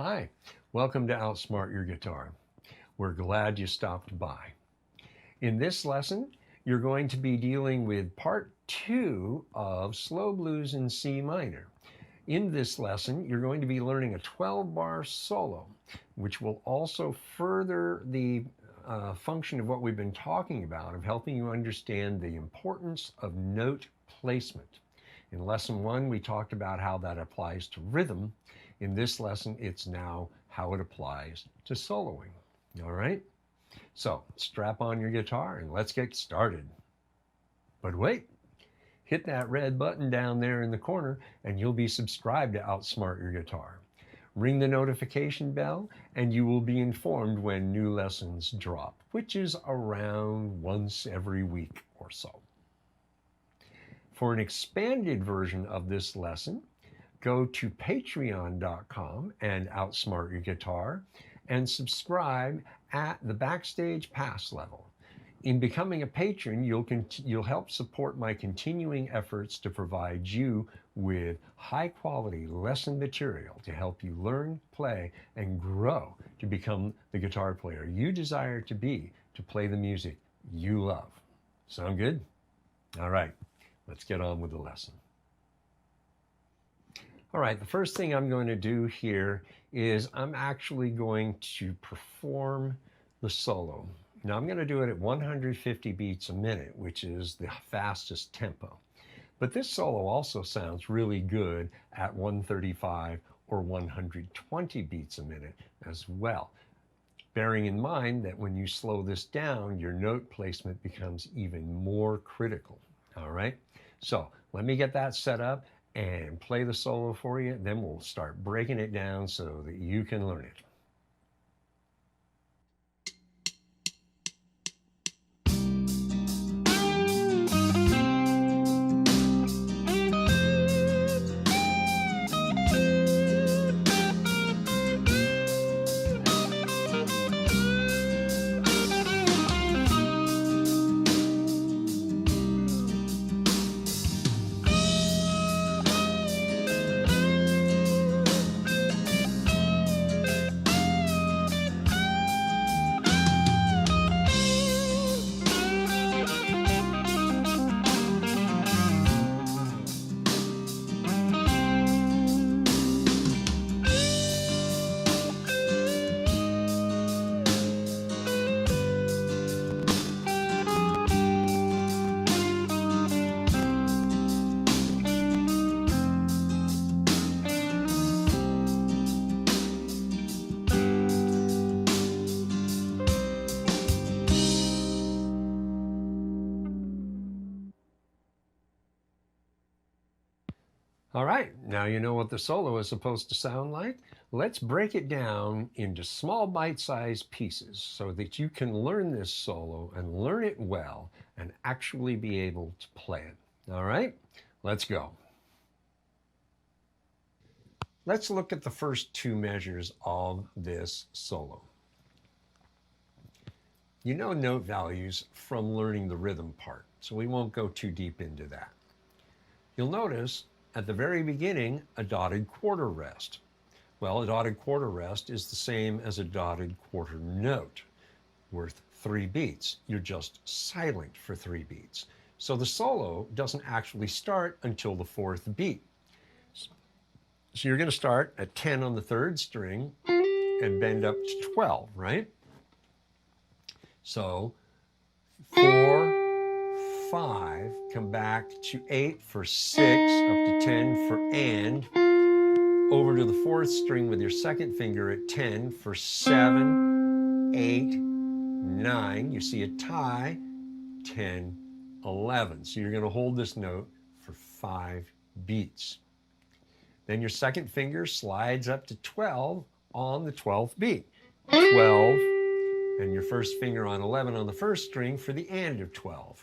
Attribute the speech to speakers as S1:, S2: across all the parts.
S1: Hi, welcome to Outsmart Your Guitar. We're glad you stopped by. In this lesson, you're going to be dealing with part 2 of Slow Blues in C minor. In this lesson, you're going to be learning a 12-bar solo, which will also further the function of what we've been talking about, of helping you understand the importance of note placement. In lesson 1, we talked about how that applies to rhythm. In this lesson, it's now how it applies to soloing. All right? So strap on your guitar and let's get started. But wait, hit that red button down there in the corner and you'll be subscribed to Outsmart Your Guitar. Ring the notification bell and you will be informed when new lessons drop, which is around once every week or so. For an expanded version of this lesson, go to patreon.com and Outsmart Your Guitar and subscribe at the Backstage Pass level. In becoming a patron, you'll help support my continuing efforts to provide you with high-quality lesson material to help you learn, play, and grow to become the guitar player you desire to be, to play the music you love. Sound good? All right, let's get on with the lesson. All right, the first thing I'm going to do here is I'm actually going to perform the solo. Now I'm going to do it at 150 beats a minute, which is the fastest tempo. But this solo also sounds really good at 135 or 120 beats a minute as well. Bearing in mind that when you slow this down, your note placement becomes even more critical. All right, so let me get that set up and play the solo for you. Then we'll start breaking it down so that you can learn it. All right, now you know what the solo is supposed to sound like. Let's break it down into small bite-sized pieces so that you can learn this solo and learn it well and actually be able to play it. All right, let's go. Let's look at the first 2 measures of this solo. You know note values from learning the rhythm part, so we won't go too deep into that. You'll notice at the very beginning, a dotted quarter rest. Well, a dotted quarter rest is the same as a dotted quarter note, worth 3 beats. You're just silent for 3 beats. So the solo doesn't actually start until the 4th beat. So you're going to start at 10 on the 3rd string and bend up to 12, right? So 4, 5, come back to 8 for 6, up to 10 for and, over to the 4th string with your 2nd finger at 10 for 7, 8, 9. You see a tie, 10, 11. So you're going to hold this note for 5 beats. Then your 2nd finger slides up to 12 on the 12th beat. 12, and your 1st finger on 11 on the 1st string for the and of 12.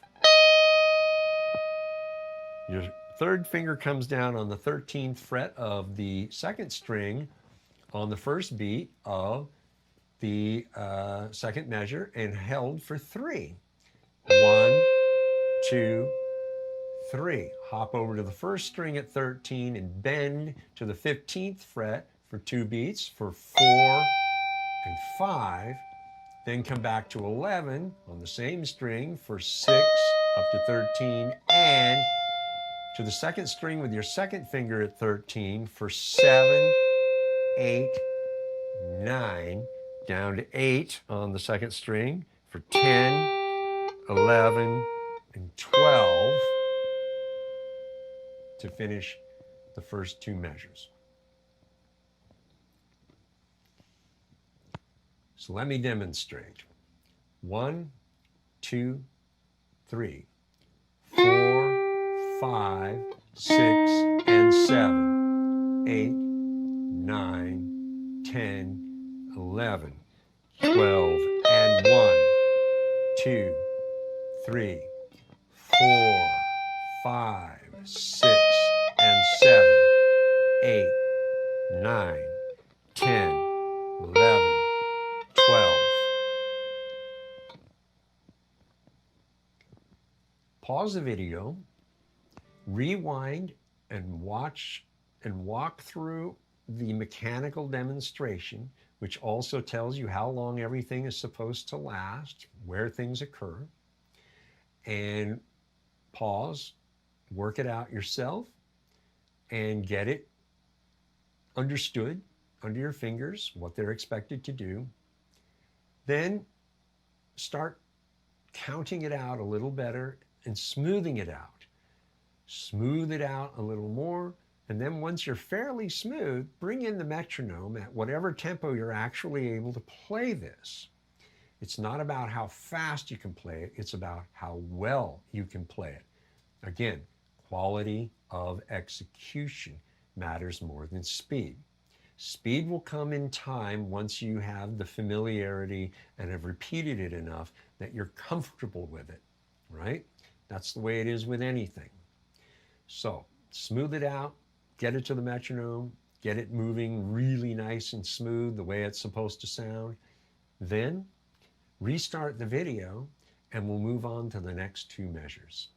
S1: Your 3rd finger comes down on the 13th fret of the 2nd string on the 1st beat of the 2nd measure and held for 3. 1, 2, 3. Hop over to the 1st string at 13 and bend to the 15th fret for 2 beats, for 4 and 5, then come back to 11 on the same string for 6 up to 13, and to the second string with your second finger at 13 for 7, 8, 9, down to 8 on the second string for 10, 11, and 12 to finish the first 2 measures. So let me demonstrate. 1, 2, 3, 4, 5, 6, and 7, 8, 9, 10, 11, 12, and 1, 2, 3, 4, 5, 6, and 7, 8, 9, 10, 11, 12. Pause the video, rewind, and watch and walk through the mechanical demonstration, which also tells you how long everything is supposed to last, where things occur, and pause, work it out yourself, and get it understood under your fingers, what they're expected to do. Then start counting it out a little better and smoothing it out. Smooth it out a little more, and then once you're fairly smooth, bring in the metronome at whatever tempo you're actually able to play this. It's not about how fast you can play it, it's about how well you can play it. Again, quality of execution matters more than speed. Speed will come in time once you have the familiarity and have repeated it enough that you're comfortable with it, right? That's the way it is with anything. So smooth it out, get it to the metronome, get it moving really nice and smooth the way it's supposed to sound. Then restart the video and we'll move on to the next 2 measures.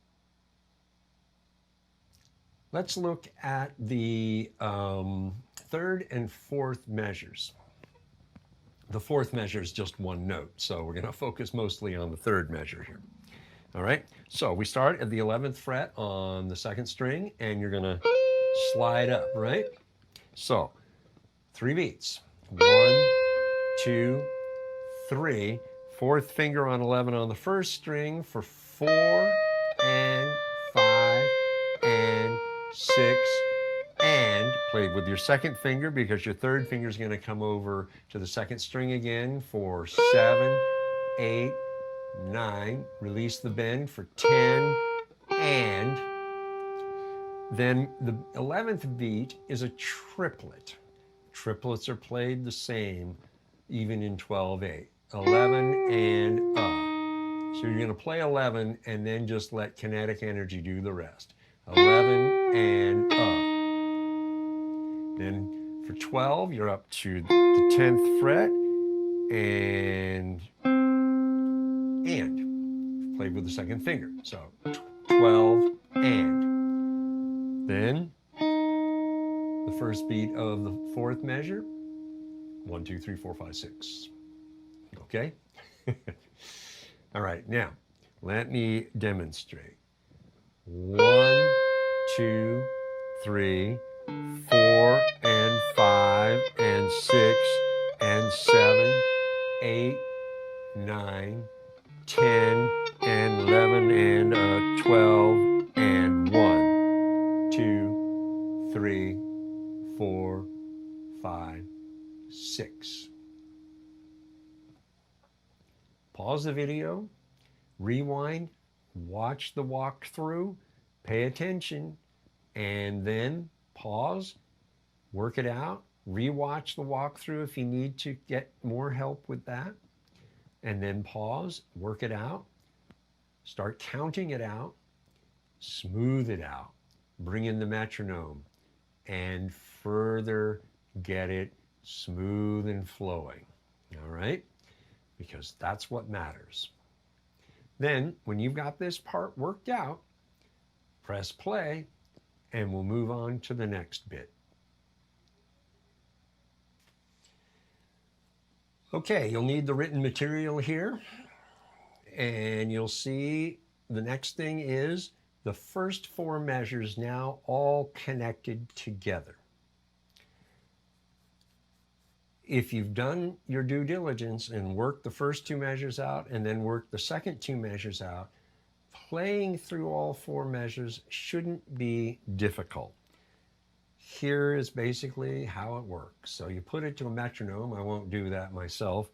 S1: Let's look at the 3rd and 4th measures. The 4th measure is just 1 note, so we're going to focus mostly on the 3rd measure here. All right, so we start at the 11th fret on the 2nd string, and you're going to slide up, right? So 3 beats. 1, 2, 3. 4th finger on 11 on the 1st string for 4 and 5 and 6, and play with your 2nd finger because your 3rd finger is going to come over to the 2nd string again for 7, 8, 9. Release the bend for 10, and then the 11th beat is a triplet. Triplets are played the same even in 12/8. 11 and So you're going to play 11 and then just let kinetic energy do the rest. 11 and Then for 12, you're up to the 10th fret and played with the 2nd finger. So 12 and. Then the first beat of the 4th measure, 1, 2, 3, 4, 5, 6. Okay? All right, now let me demonstrate. 1, 2, 3, 4 and 5 and 6 and 7, 8, 9, 10 and 11 and 12 and 1, 2, 3, 4, 5, 6. Pause the video, rewind, watch the walkthrough, pay attention, and then pause, work it out, rewatch the walkthrough if you need to get more help with that, and then pause, work it out, start counting it out, smooth it out, bring in the metronome, and further get it smooth and flowing, all right? Because that's what matters. Then, when you've got this part worked out, press play, and we'll move on to the next bit. Okay, you'll need the written material here, and you'll see the next thing is the first four measures now all connected together. If you've done your due diligence and worked the first two measures out and then worked the second two measures out, playing through all four measures shouldn't be difficult. Here is basically how it works. So you put it to a metronome. I won't do that myself,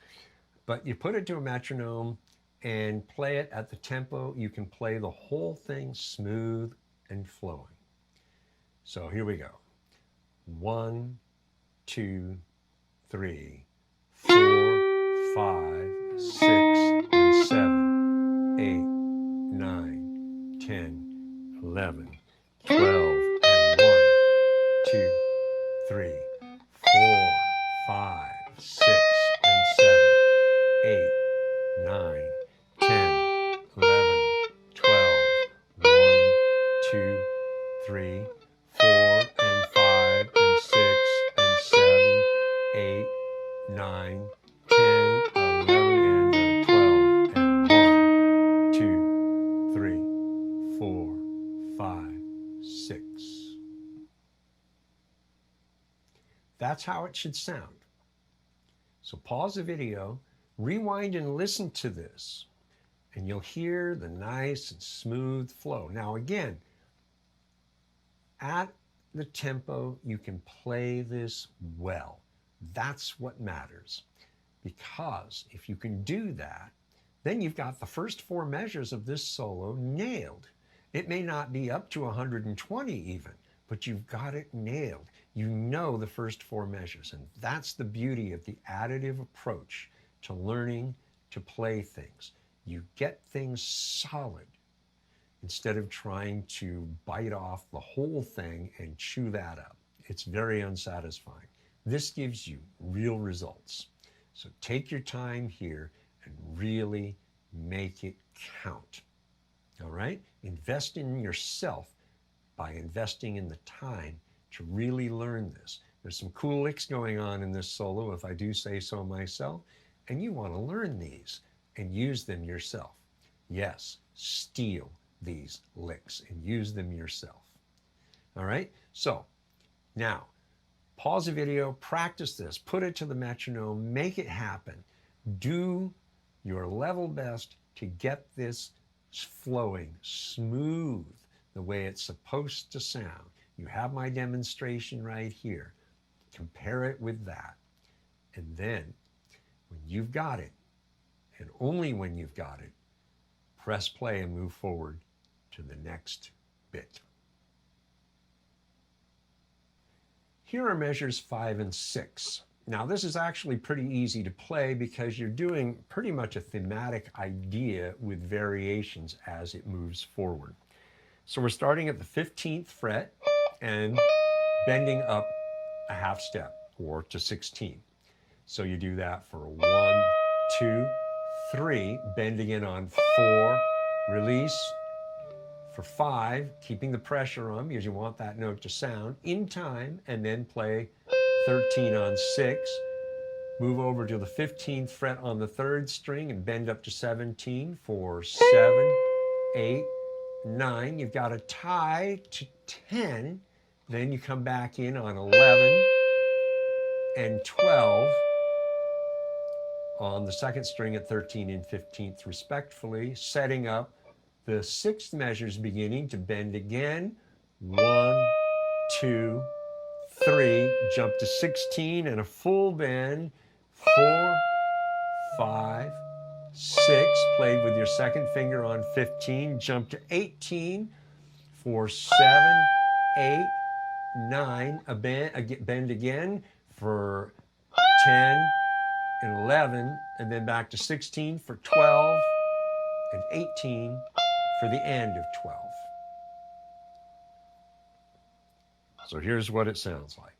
S1: but you put it to a metronome and play it at the tempo. You can play the whole thing smooth and flowing. So here we go. 1, 2, 3, 4, 5, 6, and 7, 8, 9, 10, 11, 12, and 1, 2, 3, 4, 5, 6, and 7, 8, 9, 10, 11, 12, 1, 2, 3, 4, and 5, and 6, and 7, 8, 9, 10, 11, and 12, and 1, 2, 3, 4, 5, 6. That's how it should sound. So pause the video, rewind and listen to this, and you'll hear the nice and smooth flow. Now again, at the tempo, you can play this well. That's what matters. Because if you can do that, then you've got the first four measures of this solo nailed. It may not be up to 120 even, but you've got it nailed. You know the first four measures, and that's the beauty of the additive approach to learning to play things. You get things solid instead of trying to bite off the whole thing and chew that up. It's very unsatisfying. This gives you real results. So take your time here and really make it count. All right? Invest in yourself by investing in the time to really learn this. There's some cool licks going on in this solo, if I do say so myself, and you want to learn these and use them yourself. Yes, steal these licks and use them yourself. All right? So now, pause the video, practice this, put it to the metronome, make it happen. Do your level best to get this flowing smooth the way it's supposed to sound. You have my demonstration right here. Compare it with that. And then when you've got it, and only when you've got it, press play and move forward to the next bit. Here are measures 5 and 6. Now this is actually pretty easy to play because you're doing pretty much a thematic idea with variations as it moves forward. So we're starting at the 15th fret and bending up a half step or to 16. So you do that for 1, 2, 3, bending in on 4, release for 5, keeping the pressure on because you want that note to sound in time, and then play 13 on 6. Move over to the 15th fret on the 3rd string and bend up to 17 for 7, 8, 9. You've got a tie to 10. Then you come back in on 11 and 12 on the 2nd string at 13 and 15th respectfully, setting up the 6th measures beginning to bend again. 1, 2, 3, jump to 16 and a full bend. 4, 5, 6, played with your 2nd finger on 15, jump to 18 for 7, 8, 9, a bend again for 10 and 11, and then back to 16 for 12 and 18 for the end of 12. So here's what it sounds like.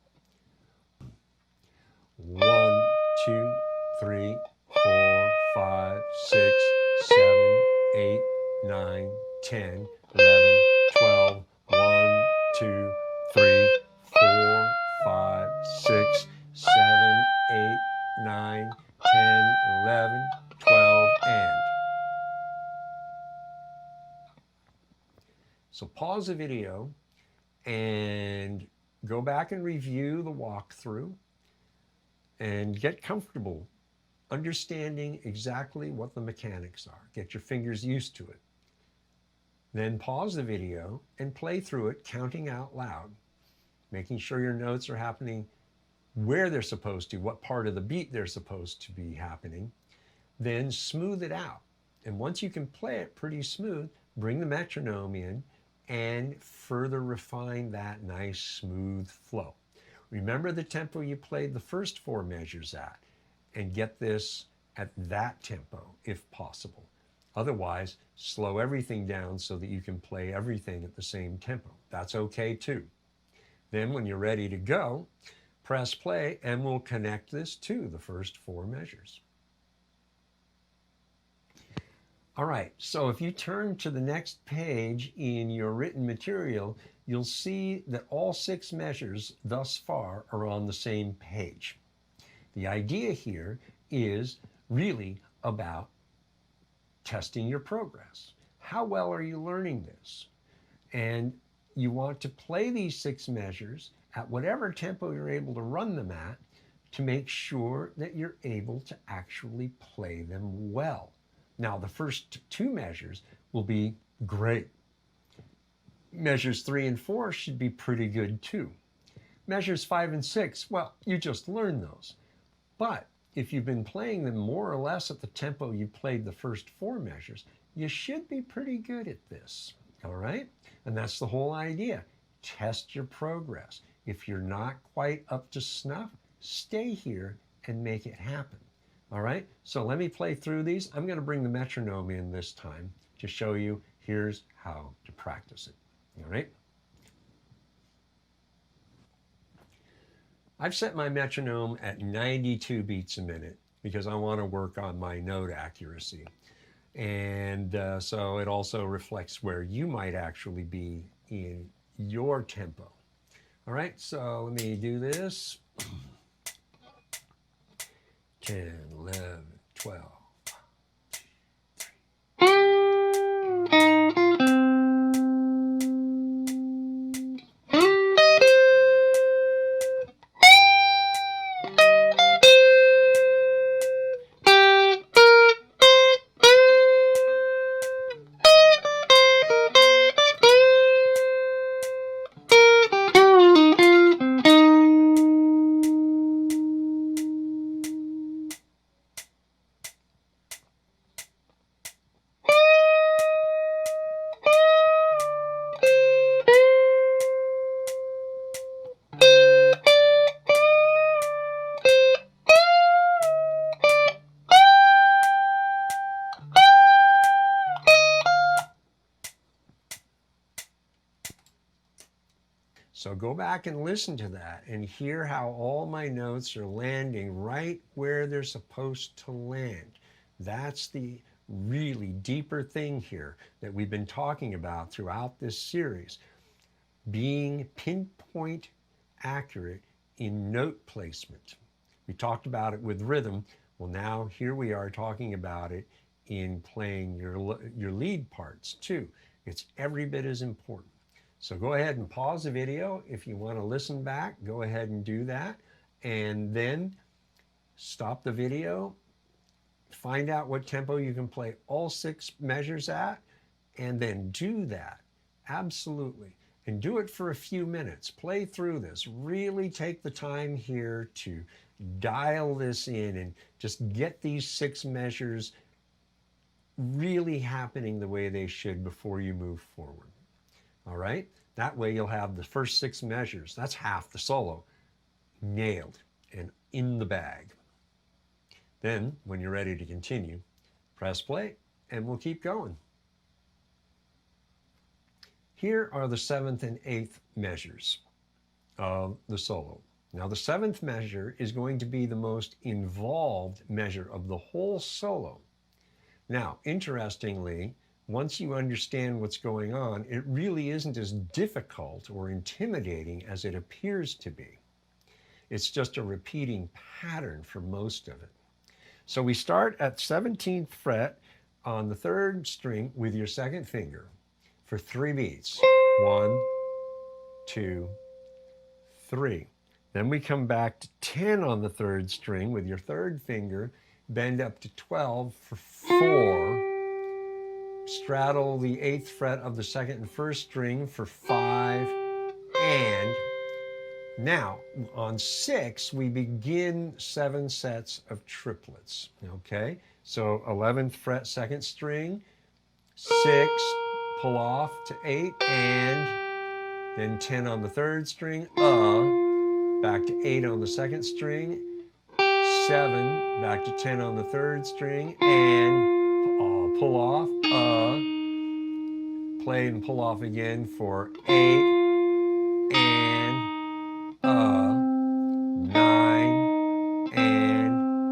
S1: 1, 2, 3, 4, 5, 6, 7, 8, 9, 10, 11, 12, 1, 2, 3, 4, 5, 6, 7, 8, 9, 10, pause the video and go back and review the walkthrough and get comfortable understanding exactly what the mechanics are. Get your fingers used to it. Then pause the video and play through it, counting out loud, making sure your notes are happening where they're supposed to, what part of the beat they're supposed to be happening. Then smooth it out. And once you can play it pretty smooth, bring the metronome in and further refine that nice smooth flow. Remember the tempo you played the first 4 measures at, and get this at that tempo if possible. Otherwise, slow everything down so that you can play everything at the same tempo. That's okay too. Then when you're ready to go, press play and we'll connect this to the first 4 measures. All right, so if you turn to the next page in your written material, you'll see that all 6 measures thus far are on the same page. The idea here is really about testing your progress. How well are you learning this? And you want to play these 6 measures at whatever tempo you're able to run them at to make sure that you're able to actually play them well. Now, the first 2 measures will be great. Measures 3 and 4 should be pretty good too. Measures 5 and 6, well, you just learned those. But if you've been playing them more or less at the tempo you played the first 4 measures, you should be pretty good at this, all right? And that's the whole idea. Test your progress. If you're not quite up to snuff, stay here and make it happen, all right? So let me play through these. I'm gonna bring the metronome in this time to show you here's how to practice it, all right? I've set my metronome at 92 beats a minute because I want to work on my note accuracy. And so it also reflects where you might actually be in your tempo. All right, so let me do this. 10, 11, 12. So go back and listen to that and hear how all my notes are landing right where they're supposed to land. That's the really deeper thing here that we've been talking about throughout this series. Being pinpoint accurate in note placement. We talked about it with rhythm. Well, now here we are talking about it in playing your lead parts too. It's every bit as important. So go ahead and pause the video. If you want to listen back, go ahead and do that. And then stop the video, find out what tempo you can play all 6 measures at, and then do that. Absolutely. And do it for a few minutes. Play through this. Really take the time here to dial this in and just get these 6 measures really happening the way they should before you move forward. All right, that way you'll have the first 6 measures, that's half the solo, nailed and in the bag. Then, when you're ready to continue, press play and we'll keep going. Here are the 7th and 8th measures of the solo. Now the 7th measure is going to be the most involved measure of the whole solo. Now, interestingly, once you understand what's going on, it really isn't as difficult or intimidating as it appears to be. It's just a repeating pattern for most of it. So we start at 17th fret on the 3rd string with your 2nd finger for 3 beats. 1, 2, 3. Then we come back to 10 on the third string with your third finger, bend up to 12 for 4, straddle the 8th fret of the second and first string for 5, and now on 6, we begin 7 sets of triplets, okay? So 11th fret, second string, 6, pull off to 8, and then 10 on the third string, back to 8 on the second string, 7, back to 10 on the third string, and pull off, play and pull off again for 8, and 9, and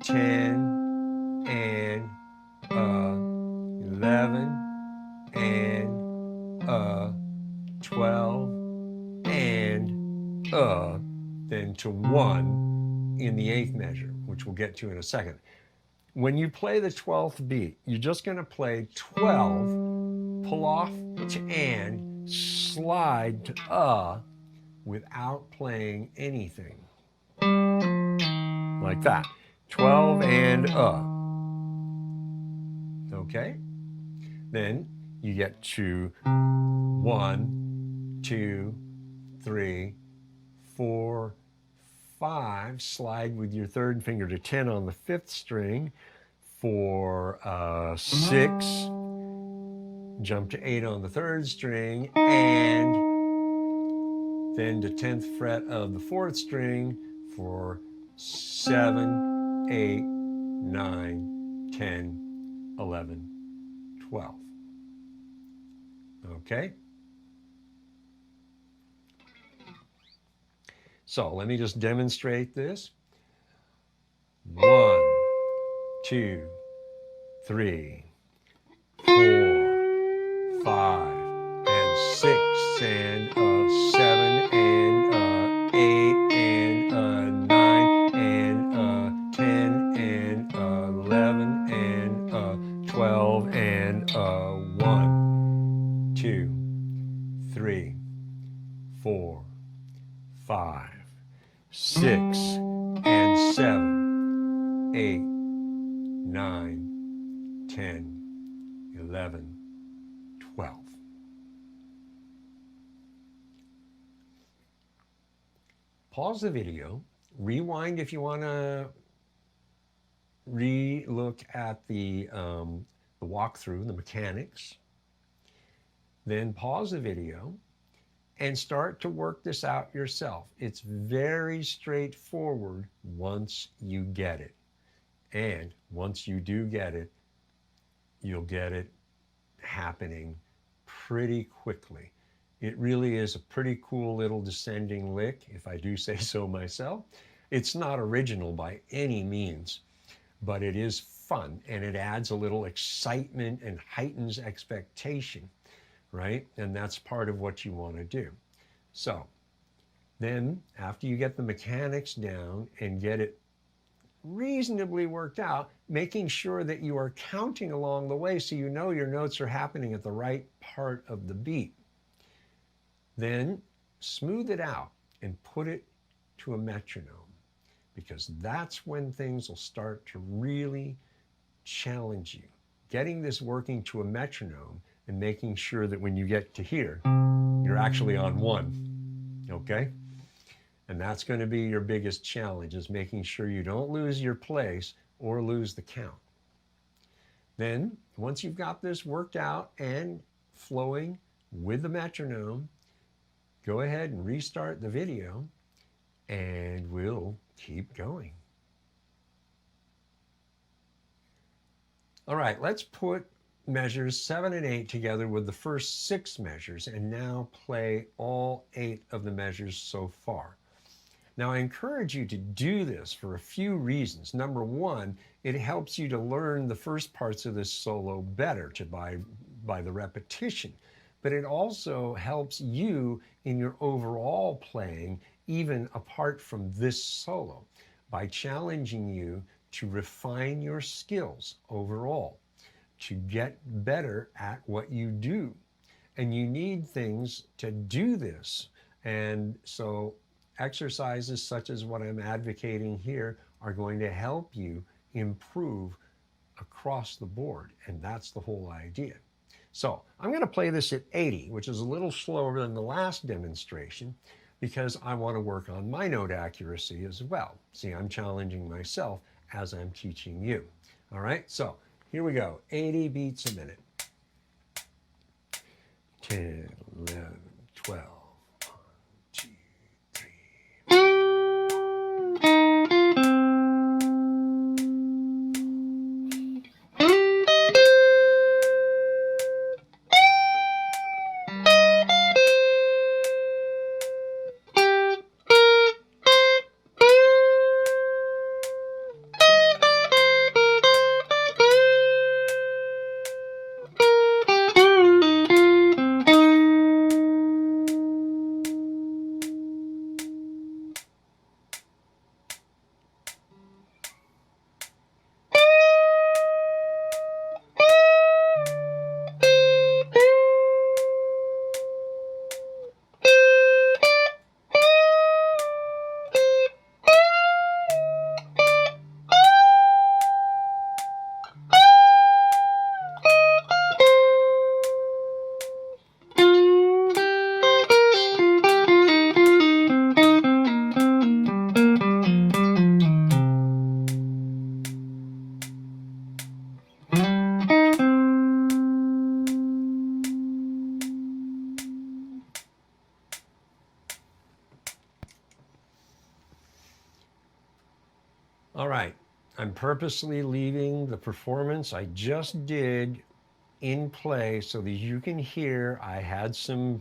S1: 10, and 11, and 12, and then to 1 in the 8th measure, which we'll get to in a second. When you play the 12th beat, you're just going to play 12, pull off to and, slide to without playing anything. Like that. 12 and okay? Then you get to 1, 2, 3, 4, 5, slide with your third finger to 10 on the 5th string for 6, jump to 8 on the third string, and then to 10th fret of the 4th string for 7, 8, 9, 10, 11, 12. Okay? So let me just demonstrate this. 1, 2, 3, 4, 5, and 6, and 7, and 8, and 9, and 10, and 11, and 12, and 1, 2, 3, 4, 5, 6, and 7, 8, 9, 10, 11, 12. Pause the video, rewind if you want to re-look at the walkthrough, the mechanics. Then pause the video and start to work this out yourself. It's very straightforward once you get it. And once you do get it, you'll get it happening pretty quickly. It really is a pretty cool little descending lick, if I do say so myself. It's not original by any means, but it is fun, and it adds a little excitement and heightens expectation, right? And that's part of what you want to do. So then after you get the mechanics down and get it reasonably worked out, making sure that you are counting along the way so you know your notes are happening at the right part of the beat. Then smooth it out and put it to a metronome, because that's when things will start to really challenge you. Getting this working to a metronome and making sure that when you get to here, you're actually on 1, okay? And that's going to be your biggest challenge, is making sure you don't lose your place or lose the count. Then, once you've got this worked out and flowing with the metronome, go ahead and restart the video and we'll keep going. All right, let's put measures 7 and 8 together with the first 6 measures and now play all 8 of the measures so far. Now, I encourage you to do this for a few reasons. Number one, it helps you to learn the first parts of this solo better by the repetition. But it also helps you in your overall playing, even apart from this solo, by challenging you to refine your skills overall, to get better at what you do. And you need things to do this. And so exercises such as what I'm advocating here are going to help you improve across the board. And that's the whole idea. So I'm going to play this at 80, which is a little slower than the last demonstration because I want to work on my note accuracy as well. See, I'm challenging myself as I'm teaching you. All right, so here we go, 80 beats a minute. 10, 11, 12. All right, I'm purposely leaving the performance I just did in play so that you can hear I had some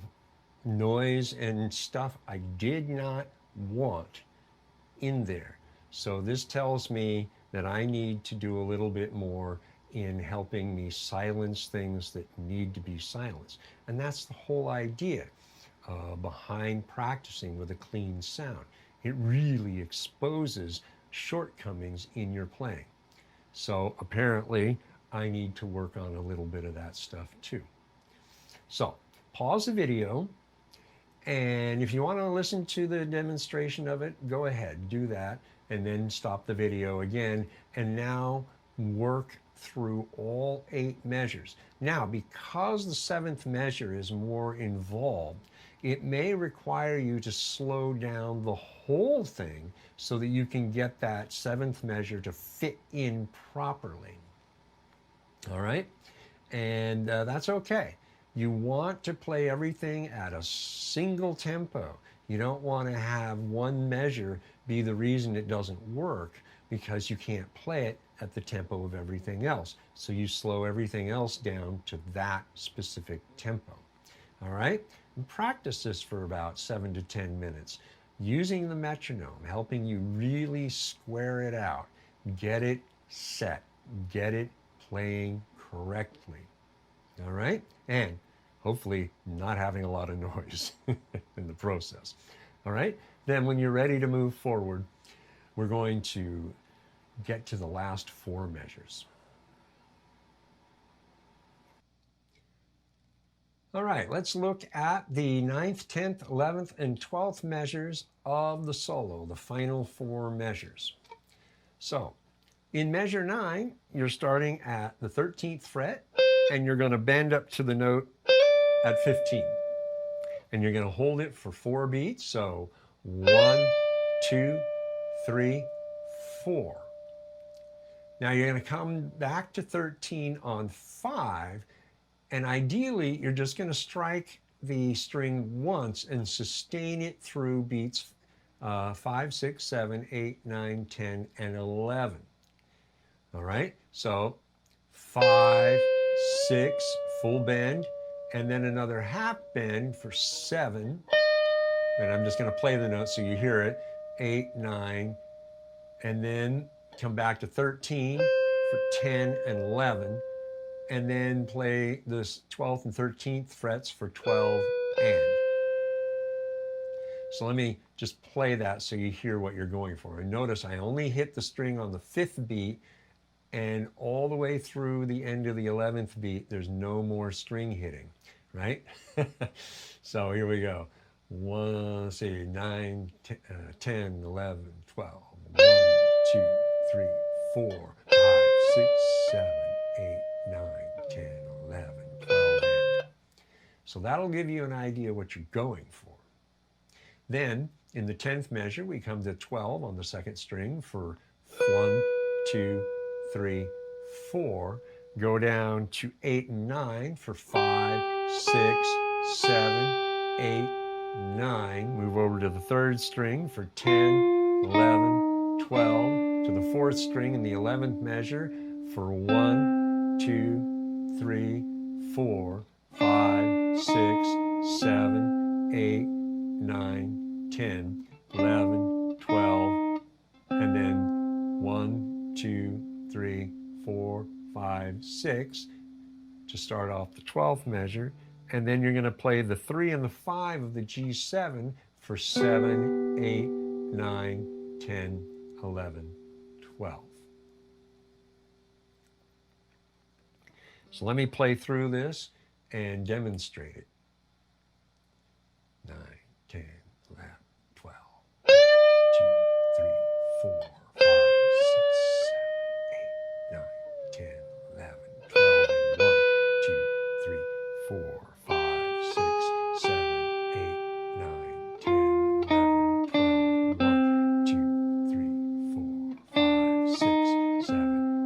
S1: noise and stuff I did not want in there. So this tells me that I need to do a little bit more in helping me silence things that need to be silenced. And that's the whole idea behind practicing with a clean sound. It really exposes shortcomings in your playing. So apparently I need to work on a little bit of that stuff too. So pause the video, and if you want to listen to the demonstration of it, go ahead, do that, and then stop the video again, and now work through all 8 measures. Now, because the 7th measure is more involved, it may require you to slow down the whole thing so that you can get that 7th measure to fit in properly. All right? And that's okay. You want to play everything at a single tempo. You don't want to have one measure be the reason it doesn't work because you can't play it at the tempo of everything else. So you slow everything else down to that specific tempo. All right? And practice this for about 7 to 10 minutes using the metronome, helping you really square it out, get it set, get it playing correctly. All right? And hopefully not having a lot of noise in the process. All right? Then when you're ready to move forward, we're going to get to the last 4 measures. All right, let's look at the 9th, 10th, 11th, and 12th measures of the solo, the final 4 measures. So in measure 9, you're starting at the 13th fret, and you're going to bend up to the note at 15. And you're going to hold it for 4 beats. So 1, 2, 3, 4. Now you're going to come back to 13 on 5. And ideally, you're just going to strike the string once and sustain it through beats 5, 6, 7, 8, 9, 10, and 11. All right, so 5, 6, full bend, and then another half bend for 7. And I'm just going to play the note so you hear it. 8, 9, and then come back to 13 for 10 and 11. And then play the 12th and 13th frets for 12 and. So let me just play that so you hear what you're going for. And notice I only hit the string on the 5th beat, and all the way through the end of the 11th beat, there's no more string hitting. right? So here we go. 1, say 9, 10, 11, 12. 1, 2, 3, 4, 5, 6, 7, 8, 9, 10, 11, 12. And so that'll give you an idea what you're going for. Then in the 10th measure, we come to 12 on the second string for 1, 2, 3, 4. Go down to 8 and 9 for 5, 6, 7, 8, 9. Move over to the third string for 10, 11, 12. To the fourth string in the 11th measure for 1, 2, 3, 4, 5, 6, 7, 8, 9, 10, 11, 12, and then 1, 2, 3, 4, 5, 6 to start off the 12th measure. And then you're going to play the 3 and the 5 of the G7 for 7, 8, 9, 10, 11, 12. So let me play through this and demonstrate it. 9, 10, 11, 12. 1, 2, 3, 4, 5, 6, 7, 8, 9, 10, 11, 12. And 1, 2, 3, 4, 5, 6, 7, 8, 9, 10, 11, 12. 1, 2, 3, 4, 5, 6, 7,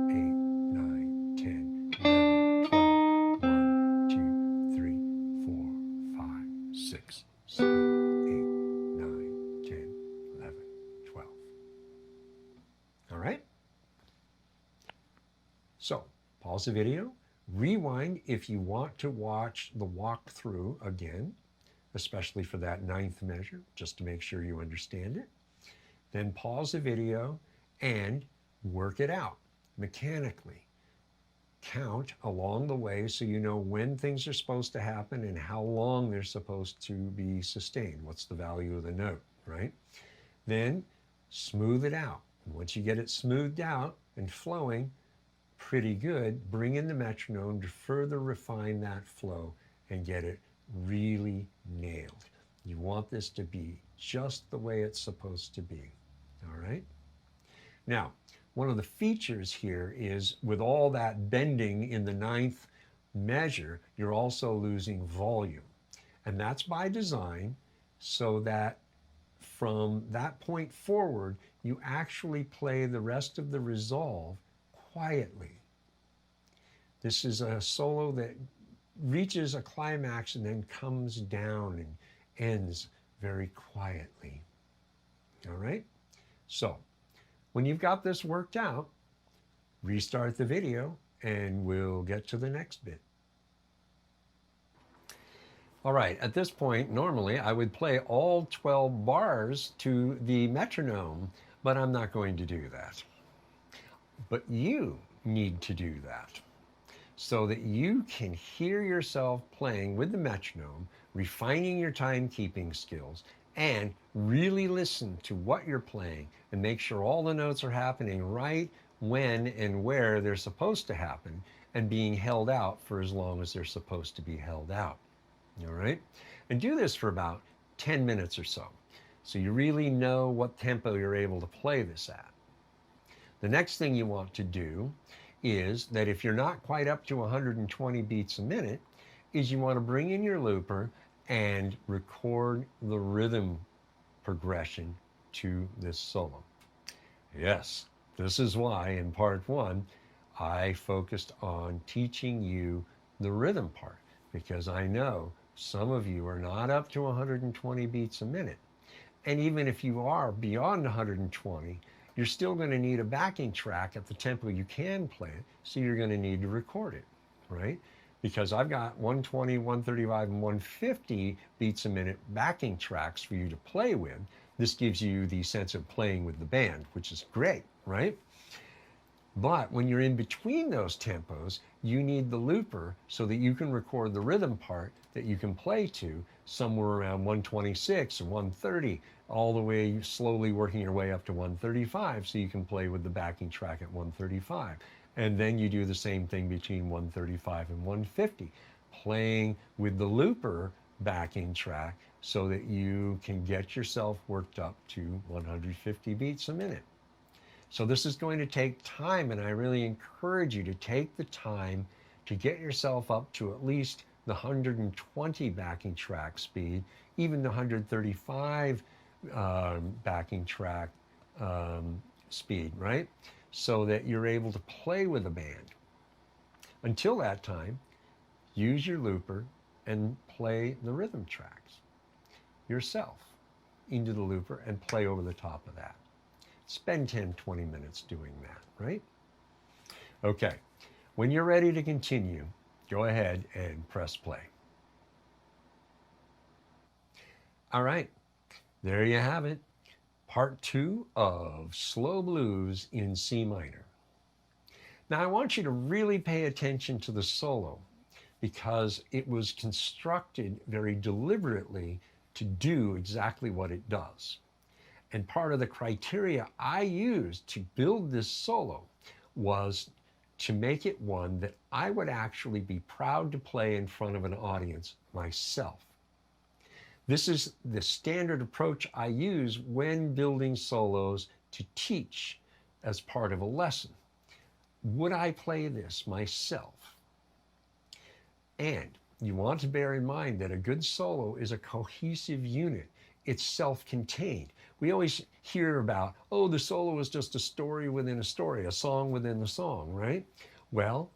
S1: 8, 9, 10, 11, 12. 1, 2, 3, 4, 5, 6, 7, 8, 9, 10, 11, 12. All right? So, pause the video, rewind if you want to watch the walkthrough again, especially for that 9th measure, just to make sure you understand it. Then pause the video and work it out mechanically. Count along the way so you know when things are supposed to happen and how long they're supposed to be sustained. What's the value of the note, right? Then smooth it out. Once you get it smoothed out and flowing pretty good, bring in the metronome to further refine that flow and get it really nailed. You want this to be just the way it's supposed to be, all right? Now, one of the features here is with all that bending in the 9th measure, you're also losing volume. And that's by design so that from that point forward, you actually play the rest of the resolve quietly. This is a solo that reaches a climax and then comes down and ends very quietly. All right? So, when you've got this worked out, restart the video and we'll get to the next bit. All right, at this point, normally I would play all 12 bars to the metronome, but I'm not going to do that. But you need to do that so that you can hear yourself playing with the metronome, refining your timekeeping skills, and really listen to what you're playing and make sure all the notes are happening right when and where they're supposed to happen and being held out for as long as they're supposed to be held out. All right? And do this for about 10 minutes or so you really know what tempo you're able to play this at. The next thing you want to do is that if you're not quite up to 120 beats a minute, is you want to bring in your looper and record the rhythm progression to this solo. Yes, this is why in part 1, I focused on teaching you the rhythm part, because I know some of you are not up to 120 beats a minute. And even if you are beyond 120, you're still going to need a backing track at the tempo you can play it, so you're going to need to record it, right? Because I've got 120, 135, and 150 beats a minute backing tracks for you to play with. This gives you the sense of playing with the band, which is great, right? But when you're in between those tempos, you need the looper so that you can record the rhythm part that you can play to somewhere around 126 or 130, all the way slowly working your way up to 135 so you can play with the backing track at 135. And then you do the same thing between 135 and 150. playing with the looper backing track so that you can get yourself worked up to 150 beats a minute. So this is going to take time, and I really encourage you to take the time to get yourself up to at least the 120 backing track speed, even the 135 backing track speed, right? So that you're able to play with a band. Until that time, use your looper and play the rhythm tracks yourself into the looper and play over the top of that. Spend 10, 20 minutes doing that, right? Okay, when you're ready to continue, go ahead and press play. All right, there you have it. Part 2 of Slow Blues in C minor. Now I want you to really pay attention to the solo because it was constructed very deliberately to do exactly what it does. And part of the criteria I used to build this solo was to make it one that I would actually be proud to play in front of an audience myself. This is the standard approach I use when building solos to teach as part of a lesson. Would I play this myself? And you want to bear in mind that a good solo is a cohesive unit. It's self-contained. We always hear about, oh, the solo is just a story within a story, a song within a song, right? Well,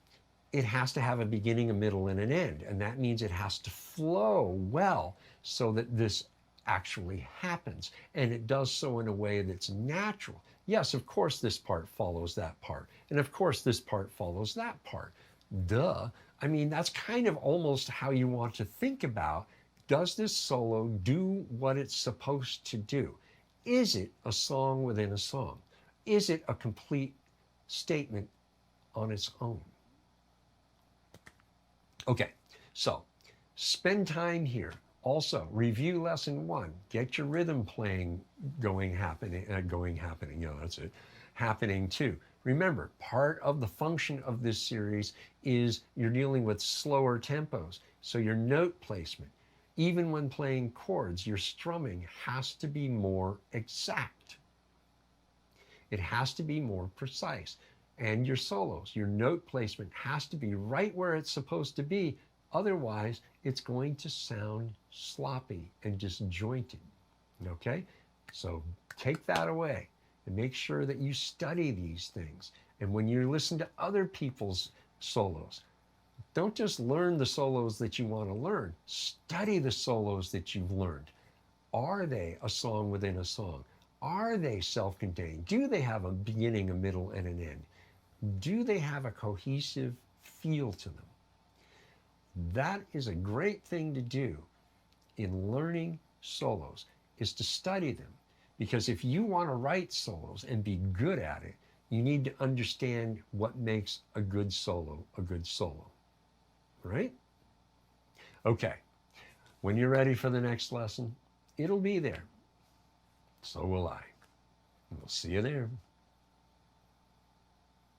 S1: it has to have a beginning, a middle, and an end. And that means it has to flow well so that this actually happens. And it does so in a way that's natural. Yes, of course, this part follows that part. And of course, this part follows that part. Duh. I mean, that's kind of almost how you want to think about, does this solo do what it's supposed to do? Is it a song within a song? Is it a complete statement on its own? Okay, so spend time here. Also, review lesson 1. Get your rhythm playing happening. Yeah, that's it. Happening too. Remember, part of the function of this series is you're dealing with slower tempos. So your note placement, even when playing chords, your strumming has to be more exact. It has to be more precise. And your solos, your note placement has to be right where it's supposed to be. Otherwise, it's going to sound sloppy and disjointed. Okay? So take that away and make sure that you study these things. And when you listen to other people's solos, don't just learn the solos that you want to learn. Study the solos that you've learned. Are they a song within a song? Are they self-contained? Do they have a beginning, a middle, and an end? Do they have a cohesive feel to them? That is a great thing to do in learning solos, is to study them. Because if you want to write solos and be good at it, you need to understand what makes a good solo, right? Okay, when you're ready for the next lesson, it'll be there. So will I. We'll see you there.